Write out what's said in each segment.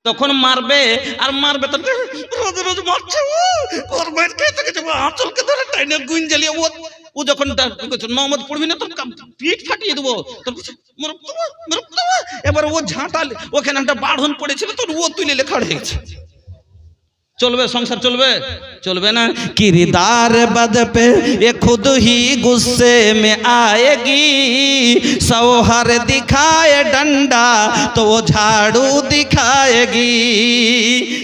তখন মারবে আর মারবে তো রোজ রোজ মারছে ওর মায়ের খেতে গেছে আঁচলকে ধরে টাইনে গুইন জ্বালিয়ে ও যখন নমাজ পড়বি না তোর পিঠ ফাটিয়ে দেবো তোর এবার ও ঝাঁটাল ওখানে একটা বাঁধন পড়েছিল তোর ও তুলে লেখা হয়ে গেছে चलबे संसार चलबे चलबे ना किरदार बद पे ये खुद ही गुस्से में आएगी सौहर दिखाए डंडा तो वो झाड़ू दिखाएगी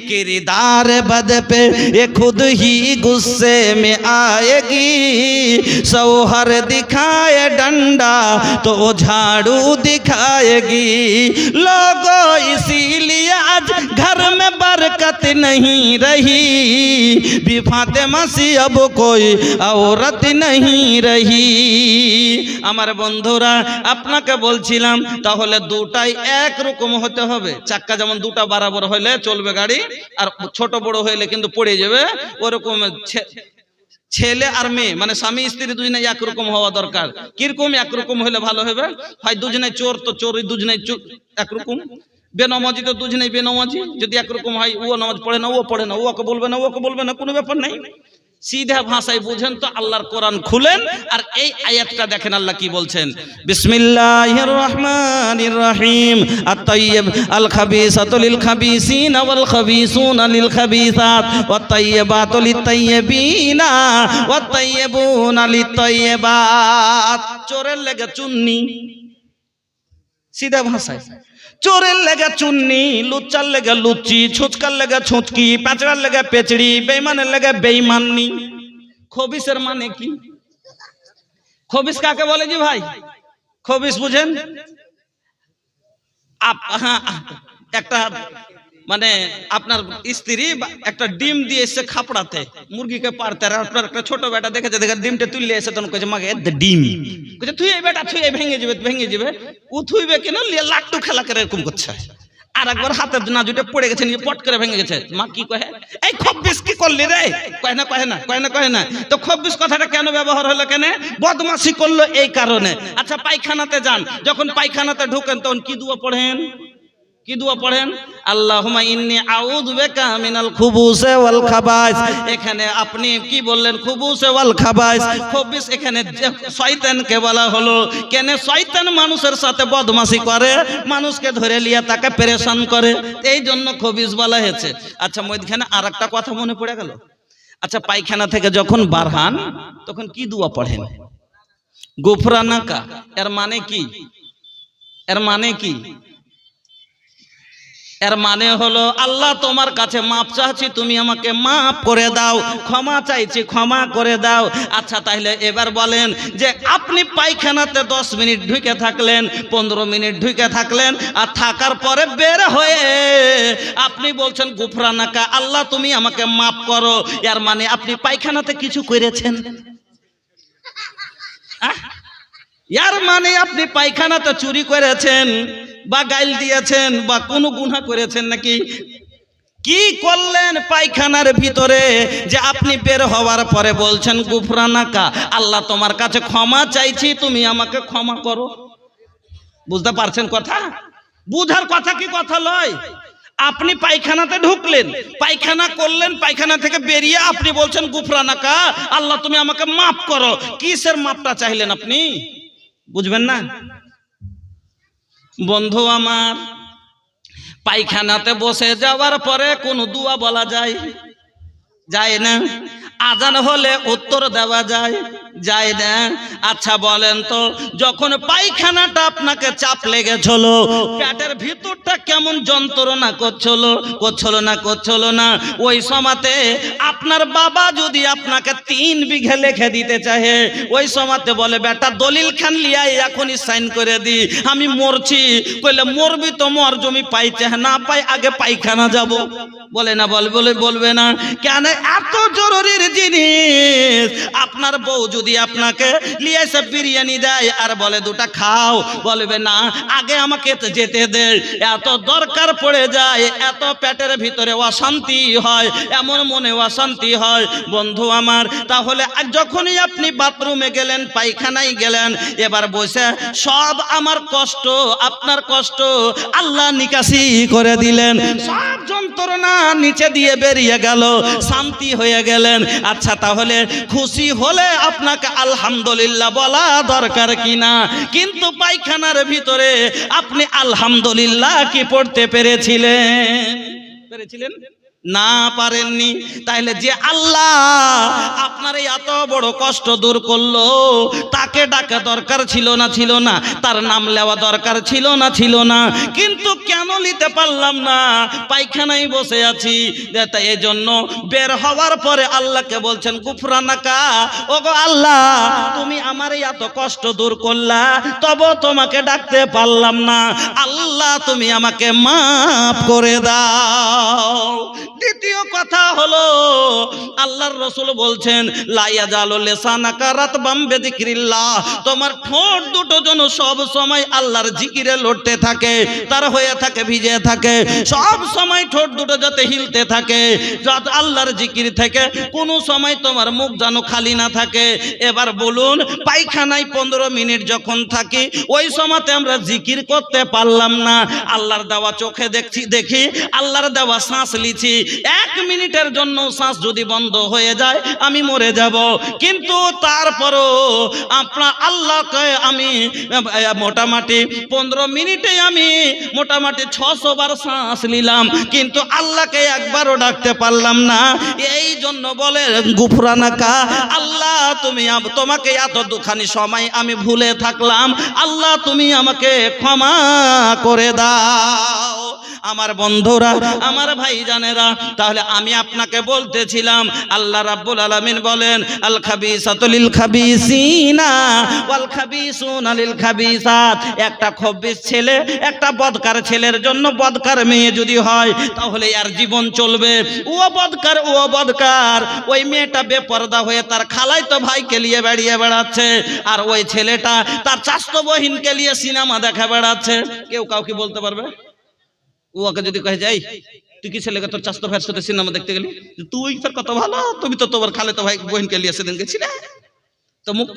किरदार बद पे ये खुद ही गुस्से में आएगी सौहर दिखाए डंडा तो वो झाड़ू दिखाएगी लोगों इसीलिए आज घर में बरकत नहीं रही फातिमा सी अब कोई औरत नहीं रही আমার বন্ধুরা আপনাকে বলছিলাম তাহলে দুটাই এক রকম হতে হবে চাকা যেমন দুটা বরাবর হলে চলবে গাড়ি আর ছোট বড় হলে কিন্তু পড়ে যাবে ওরকম ছেলে আর মেয়ে মানে স্বামী স্ত্রী দুজনে এক রকম হওয়া দরকার কিরকম এক রকম হলে ভালো হবে হয় দুজনে চোর তো চোর দুজনে এক রকম বেনামাজি তো দুজনে বেনামাজি যদি একরকম হয় ও নামাজ পড়ে না ও পড়ে না ওকে বলবে না কোনো ব্যাপার নাই सीधा भाषाয় বুঝেন তো আল্লাহর কোরআন খুলেন আর এই আয়াতটা দেখেন আল্লাহ কি বলছেন বিসমিল্লাহির রহমানির রহিম আত-তাইয়্যিব আল খাবিসাতু লিল খাবিসিনা ওয়াল খাবিসুনা লিল খাবিসাত ওয়াত তাইয়্যিবাতু লিত তাইয়্যিবিনা ওয়াত তাইয়্যিবুনা লিত তাইয়্যিবাত চোরের লেগে চুন্নি सीधा भाषाয় चोरेर लेगे चुन्नी लुच्चार लेगे लुच्ची छुचकार लेगे छुचकी पेचड़ार लेगे पेचड़ी बेईमानेर लेगे बेईमानी खबिसेर माने की खबिस काके बोले जी भाई खबिस बुझेन आप একটা মানে আপনার স্ত্রী একটা ডিম দিয়ে এসে খাপড়াতে মুরগিকে পারতে আর আপনার একটা ছোট বেটা দেখেছে দেখে ডিমটা তুললে এসে তখন কইছে মাগে ডিম কইছে তুই এই বেটা তুই ভেঙে যাবে ও থুইবে কেন লাট্টু খেলা করে এরকম করছে আর একবার হাতে না জুটে পড়ে গেছে নিয়ে পট করে ভেঙে গেছে মা কি কহে এই খব্বিস কি করলি রে কয় না তো খব্বিস কথাটা কেন ব্যবহার হলো কেন বদমাশি করলো এই কারণে আচ্ছা পায়খানাতে যান যখন পায়খানাতে ঢোকেন তখন কি দোয়া পড়েন কি দোয়া পড়েন আল্লাহুম্মা ইন্নী আউযু বিকা মিনাল খুবুসি ওয়াল খাবাইস এখানে আপনি কি বললেন খুবুসি ওয়াল খাবাইস খবিস এখানে শয়তানকে বলা হলো কেন শয়তান মানুষের সাথে বদমাশি করে মানুষকে ধরে লিয়া তাকে পেরেশান করে এই জন্য খবিস বলা হয়েছে আচ্ছা মধ্যখানে আরেকটা কথা মনে পড়ে গেল আচ্ছা পায়খানা থেকে যখন বার হন তখন কি দোয়া পড়েন গুফরানাকা এর মানে কি এর মানে হলো আল্লাহ তোমার কাছে মাপ চাইছি তুমি আমাকে মাফ করে দাও ক্ষমা চাইছি ক্ষমা করে দাও আচ্ছা তাহলে এবার বলেন যে আপনি পায়খানাতে 10 মিনিট ঢুকে থাকলেন 15 মিনিট ঢুকে থাকলেন আর থাকার পরে বের হয়ে আপনি বলছেন গুফরানাকা আল্লাহ তুমি আমাকে মাফ করো এর মানে আপনি পায়খানাতে কিছু করেছেন यार माने अपनी पायखानाते चुरी करेছেন বা গাইল দিয়েছেন বা কোনো গুনাহ করেছেন নাকি কি করলেন পায়খানার ভিতরে যে আপনি বের হওয়ার পরে বলছেন গুফরানাকা আল্লাহ তোমার কাছে ক্ষমা চাইছি তুমি আমাকে ক্ষমা করো বুঝতে পারছেন কথা বুঝার কথা কি কথা লয় আপনি পায়খানাতে ঢুকলেন পায়খানা করলেন পায়খানা থেকে বেরিয়ে আপনি বলছেন গুফরানাকা আল্লাহ তুমি আমাকে maaf করো কিসের মাপটা চাইলেন আপনি বুঝবেন না বন্ধু আমার পায়খানাতে বসে যাওয়ার পরে কোন দোয়া বলা যায় না আজান হলে উত্তর দেওয়া যায় না আচ্ছা বলেন তো যখন পায়খানাটা আপনাকে চাপ লেগেছিল পেটের ভিতরটা কেমন যন্ত্রণা করছিল না ওই সময়তে আপনার বাবা যদি আপনাকে 3 বিঘা লিখে দিতে চায় ওই সময়তে বলে বেটা দলিল খান লিয়াই এখনই সাইন করে দি আমি মরছি কইলে মরবি তো মর জমি পাইতে না পাই আগে পায়খানা যাব বলে না বলবে না কেন এত জরুরির জিনিস। আপনার বউ যদি আপনাকে নিয়ে এসে বিরিয়ানি দেয় আর বলে দুটা খাও, বলবে না আগে আমাকে যেতে দে। এত দরকার পড়ে যায়, এত পেটের ভিতরে অশান্তি হয়, এমন মনে অশান্তি হয় বন্ধু আমার। তাহলে যখনই আপনি বাথরুমে গেলেন, পায়খানায় গেলেন, এবার বসে সব আমার কষ্ট, আপনার কষ্ট আল্লাহ নিকাশি করে দিলেন, সব যন্ত্রণা নিচে দিয়ে বেরিয়ে গেল, শান্তি হয়ে গেলেন। আচ্ছা, তাহলে খুশি হলে আপনাকে আলহামদুলিল্লাহ বলা দরকার কিনা? কিন্তু পায়খানার ভিতরে আপনি আলহামদুলিল্লাহ কি পড়তে পেরেছিলেন? না, পারেননি। তাইলে যে আল্লাহ আপনার এত বড় কষ্ট দূর করলো, তাকে ডাকা দরকার ছিল না? তার নাম নেওয়া দরকার ছিল না? কিন্তু কেন নিতে পারলাম না? পায়খানায় বসে আছি। এই জন্য বের হওয়ার পরে আল্লাহকে বলছেন গুফরানাকা, ওগো আল্লাহ তুমি আমার এত কষ্ট দূর করলা, তবে তোমাকে ডাকতে পারলাম না। আল্লাহ তুমি আমাকে মাফ করে দাও। দ্বিতীয় কথা হলো, আল্লাহর রাসূল বলছেন লা ইয়াজালু লিসানাকা রাতবাম বিযিকরিল্লাহ, তোমার ঠোঁট দুটো যেন সব সময় আল্লাহর জিকিরে লড়তে থাকে, তার হয়ে থাকে, ভিজে থাকে, সব সময় ঠোঁট দুটো যাতে হিলতে থাকে, যাতে আল্লাহর জিকির থেকে কোনো সময় তোমার মুখ যেন খালি না থাকে। এবার বলুন, পায়খানায় 15 মিনিট যখন থাকি, ওই সময়তে আমরা জিকির করতে পারলাম না। আল্লাহর দেওয়া চোখে দেখি, আল্লাহর দেওয়া শ্বাস লিছি, 1 মিনিটের জন্য শ্বাস যদি বন্ধ হয়ে যায় আমি মরে যাব। কিন্তু তারপরও আপনার আল্লাহকে আমি মোটামুটি 15 মিনিটে আমি মোটামুটি 600 বার শ্বাস নিলাম, কিন্তু আল্লাহকে একবারও ডাকতে পারলাম না। এই জন্য বলে গুফরানাকা, আল্লাহ তুমি, তোমাকে এত দুখানি সময় আমি ভুলে থাকলাম, আল্লাহ তুমি আমাকে ক্ষমা করে দাও। আমার বন্ধুরা, আমার ভাইজানেরা, তাহলে আমি আপনাকে বলতেছিলাম আল্লাহ রাব্বুল আলামিন বলেন আল খাবিসাতু লিল খাবিসিনা ওয়াল খাবিসুনা লিল খাবিসাত। একটা খবিস ছেলে, একটা বদকার ছেলের জন্য বদকার মেয়ে যদি হয়, তাহলে আর জীবন চলবে। ও বদকার, ওই মেয়েটা বেপরদা হয়ে তার খালাই তো ভাইকে নিয়ে বেরিয়ে বেড়াচ্ছে, আর ওই ছেলেটা তার চাচতো বহিনকে নিয়ে সিনেমা দেখা বেড়াচ্ছে। কেউ কাউকে বলতে পারবে? ওকে যদি কহে যাই তুই কি ছেলেকে তোর চাচতো ভাইয়ের সাথে সিনেমা দেখতে গেলি, তুই তোর কত ভালো, তুমি তো তোমার খালে তো ভাই বোনকে নিয়ে সেদিন গেছিলে, তো মুখ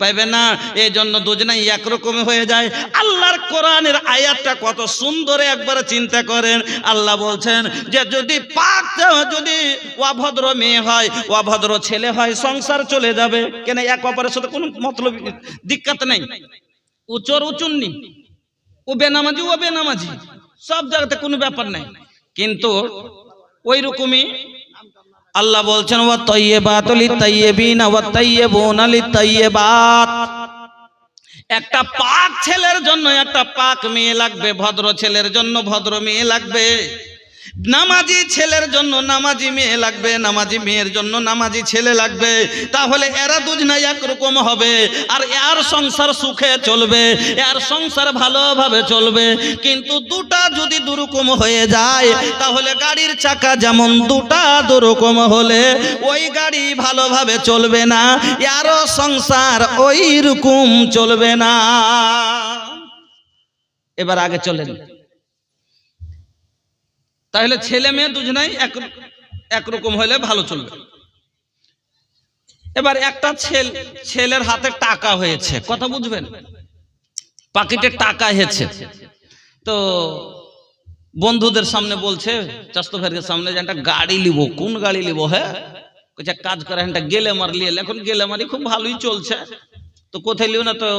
পাইবে না। এই জন্য দুজনাই একরকম হয়ে যায়। আল্লাহর কোরআনের আয়াতটা কত সুন্দর, একবার চিন্তা করেন। আল্লাহ বলছেন যে যদি যদি অভদ্র মেয়ে হয়, অভদ্র ছেলে হয়, সংসার চলে যাবে। কেন? এক অপরের সাথে কোনো মতলব দিক্কত নেই। ও চোর ও চুন্নি, ও বেনামাজি, সব জায়গাতে কোনো ব্যাপার নাই। কিন্তু ওই রকমই আল্লাহ বলছেন ওয়া তাইয়্যিবাতু লিত-তাইয়্যিবিনা ওয়া তাইয়্যিবুনা লিত-তাইয়্যিবাত। একটা পাক ছেলের জন্য একটা পাক মেয়ে লাগবে, ভদ্র ছেলের জন্য ভদ্র মেয়ে লাগবে, নামাজি ছেলের জন্য নামাজি মেয়ে লাগবে, নামাজি মেয়ের জন্য নামাজি ছেলে লাগবে। তাহলে এরা দুজনা একরকম হবে, আর এর সংসার সুখে চলবে, এর সংসার ভালোভাবে চলবে। কিন্তু দুটা যদি দুরকম হয়ে যায়, তাহলে গাড়ির চাকা যেমন দুটা দুরকম হলে ওই গাড়ি ভালোভাবে চলবে না, এরও সংসার ওই রকম চলবে না। এবার আগে চলেন। তাহলে ছেলে মেয়ে দুজনাই একরকম হলে ভালো চলবে। এবার একটা ছেলের হাতে টাকা হয়েছে, কথা বুঝবেন, পকেটে টাকা হয়েছে, তো বন্ধুদের সামনে বলছে, চাচতো ভাইয়ের সামনে, যে একটা গাড়ি লিব। কোন গাড়ি লিব? হ্যাঁ, কাজ করে একটা গেলেমার লিয়ে। এখন গেলেমারি খুব ভালোই চলছে, তো কোথায় লিও না, তো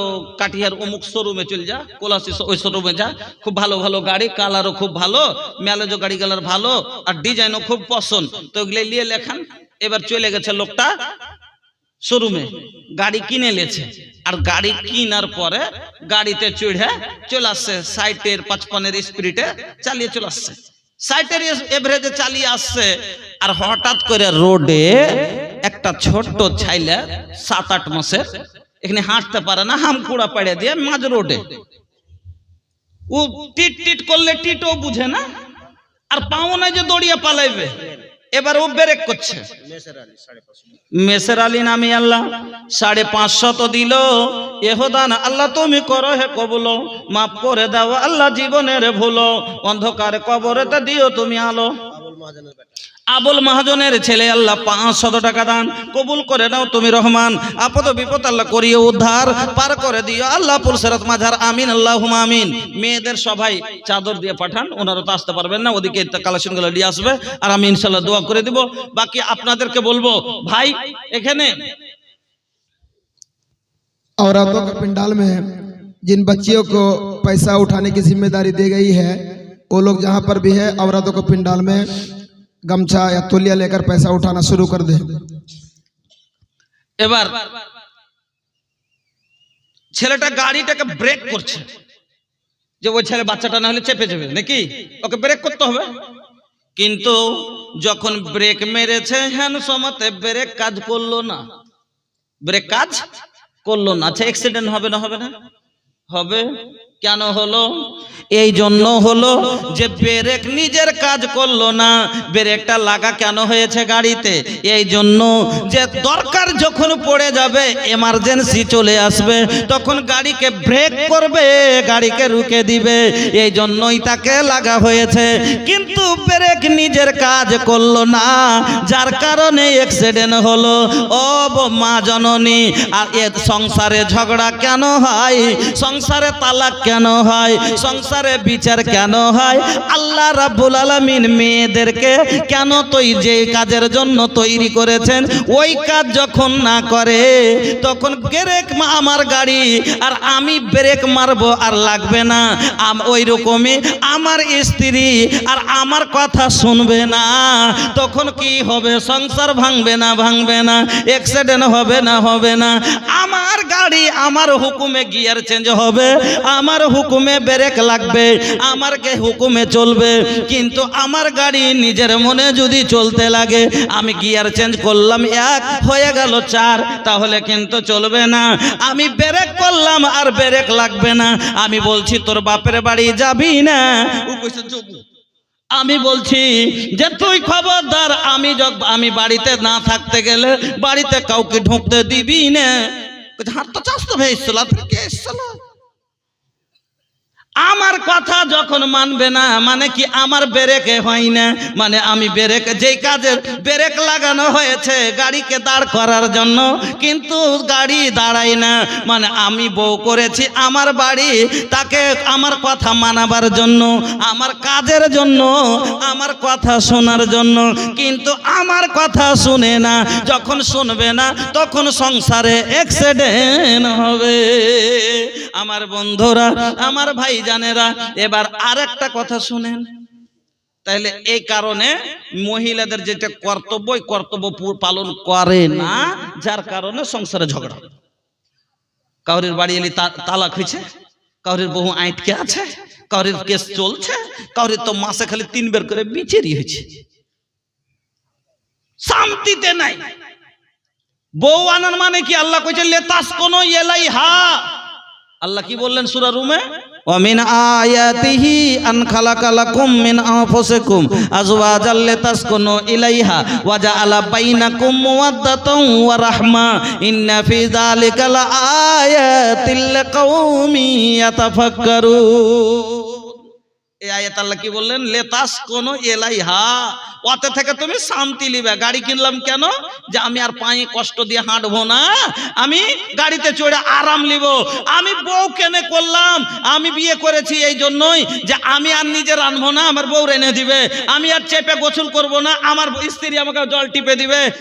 কাটিহার অমুক শোরুমে চলে যা, কোলাসি ওই শোরুমে যা, খুব ভালো ভালো গাড়ি, কালারও খুব ভালো, ম্যালেজও গাড়ি কালার ভালো, আর ডিজাইনও খুব পছন্দ, তো ওগুলো নিয়ে লেখান। এবার চলে গেছে লোকটা শোরুমে, গাড়ি কিনে লেছে, আর গাড়ি কিনার পরে গাড়িতে চড়ে চলে আসছে 60-এর 55-এর স্পিডে চালিয়ে চলে আসছে, 60-এর এভারেজে চালিয়ে আসছে। আর হঠাৎ করে রোডে একটা ছোট্ট ছাইলে 7-8 মাসের, এখানে হাঁটতে পারে না, হামকুড়া পাড়ে দিয়ে মাঝ রোডে, ও টিট টিট করলে টিটও বুঝে না, আর পাও নাই যে দৌড়িয়ে পালাইবে, এবার ও ব্রেক করছে, মেসের আলী নামি আল্লাহ 550 দিল। এহদান আল্লাহ তুমি করো হে কবুল, মাফ করে দাও আল্লাহ জীবনের ভুল, অন্ধকার কবরেতে দিও তুমি আলো। আবুল মাহাজনের ছেলে আল্লাহ 500 টাকা দান কবুল করে নাও তুমি রহমান, আপদ বিপদ আল্লাহ করিয়ে উদ্ধার পার করে দিও আল্লাহ পুলসেরাত মাঝার আমিন আল্লাহুম্মা আমিন। মেয়েদের সবাই চাদর দিয়ে পাঠান, ওনারা তো আসতে পারবেন না, ওদিকে কালেকশনগুলো নিয়ে আসবে আর আমি ইনশাআল্লাহ দোয়া করে দিব। বাকি আপনাদেরকে বলবো ভাই এখানে औरतों के पंडाल में जिन बच्चियों को पैसा उठाने की जिम्मेदारी दी गई है, वो लोग जहाँ पर भी है औरतों को पंडाल में गमछा या तौलिया लेकर पैसा उठाना शुरू कर दे। এবার ছেলেটা গাড়িটাকে ব্রেক করছে, যে ওই ছেলে বাচ্চাটা না হলে চেপে যাবে নাকি, ওকে ব্রেক করতে হবে। কিন্তু যখন ব্রেক মেরেছে হ্যান্ডসমতে ব্রেক কাজ করলো না, ব্রেক কাজ করলো না। আচ্ছা অ্যাক্সিডেন্ট হবে না হবে না? হবে। কেন হলো? এই জন্য হলো যে ব্রেক নিজের কাজ করলো না। ব্রেকটা লাগা কেন হয়েছে গাড়িতে? এই জন্য যে দরকার যখন পড়ে যাবে, এমার্জেন্সি চলে আসবে, তখন গাড়িকে ব্রেক করবে, গাড়িকে রুকে দিবে, এই জন্যই তাকে লাগা হয়েছে। কিন্তু ব্রেক নিজের কাজ করলো না, যার কারণে অ্যাক্সিডেন্ট হলো। ও মা জননী, আর এ সংসারে ঝগড়া কেন হয়? সংসারে তালাক কেন হয়? সংসারে বিচার কেন হয়? আল্লাহ রাব্বুল আলামিন মেয়েদেরকে কেন যে কাজের জন্য তৈরি করেছেন, ওই কাজ যখন না করে তখন ব্রেক আমার গাড়ি আর আমি ব্রেক মারবো আর লাগবে না। ওই রকমই আমার স্ত্রী আর আমার কথা শুনবে না, তখন কি হবে? সংসার ভাঙবে না ভাঙবে না? অ্যাক্সিডেন্ট হবে না হবে না? আমার গাড়ি আমার হুকুমে গিয়ার চেঞ্জ হবে, আমার হুকুমে ব্রেক লাগবে, আমার হুকুমে চলবে। কিন্তু আমার গাড়ি নিজের মনে যদি চলতে লাগে, আমি গিয়ার চেঞ্জ করলাম 1 হয়ে গেল 4, তাহলে কিন্তু চলবে না। আমি ব্রেক করলাম আর ব্রেক লাগবে না। আমি বলছি তোর বাপের বাড়ি যাবি না, আমি বলছি যে তুই খবরদার, আমি বাড়িতে না থাকতে গেলে বাড়িতে কাউকে ঢুকতে দিবি না। হাত তো চাষ তো ভেয়েছিল, আমার কথা যখন মানবে না, মানে কি আমার ব্রেকে হয় না, মানে আমি ব্রেক, যেই কাজের ব্রেক লাগানো হয়েছে গাড়িকে দাঁড় করার জন্য, কিন্তু গাড়ি দাঁড়ায় না, মানে আমি বউ করেছি আমার বাড়ি, তাকে আমার কথা মানাবার জন্য, আমার কাজের জন্য, আমার কথা শোনার জন্য, কিন্তু আমার কথা শুনে না। যখন শুনবে না তখন সংসারে অ্যাক্সিডেন্ট হবে। আমার বন্ধুরা, আমার ভাই জানেরা, এবার আরেকটা কথা শুনেন। তাহলে এই কারণে মহিলাদের যেটা কর্তব্য, কর্তব্য পালন করে না, যার কারণে সংসারে ঝগড়া। কাউরির বাড়ি এলে তালাক হয়েছে, কাউরির বহু আটকে আছে, কাউরির কেস চলছে, কাউরির তো মাসে খালি 3 বের করে বিচারি হয়েছে, শান্তিতে নাই। বউ আনার মানে কি? আল্লাহ কইছে লেতাস কোন ইলাইহা। আল্লাহ কি বললেন সূরা রুমে? ওয়া মিন আয়াতিহি আন খালাকা লাকুম মিন আনফুসিকুম আজওয়াজাল লিতাসকুনু ইলাইহা ওয়া জাআলা বাইনাকুম মাওয়াদ্দাতান ওয়া রাহমা ইন্না ফি যালিকা লাআয়াতিল লিকাউমিন ইয়াতাফাক্কারুন। এই আয়াত আল্লাহ কি বললেন? লেতাসকুনু ইলাইহা, ওতে থেকে তুমি শান্তি নিবে। গাড়ি কিনলাম কেন? যে আমি আর পায়ে কষ্ট দিয়ে হাঁটবো না, আমি গাড়িতে চড়ে আরাম নিব। আমি বউ কেনে করলাম? আমি বিয়ে করেছি এই জন্যই যে আমি আর নিজে রাঁধবো না, আমার বউ রেঁধে দিবে। আমি আর চেপে গোসল করবো না, আমার স্ত্রী আমাকে জল টিপে দিবে।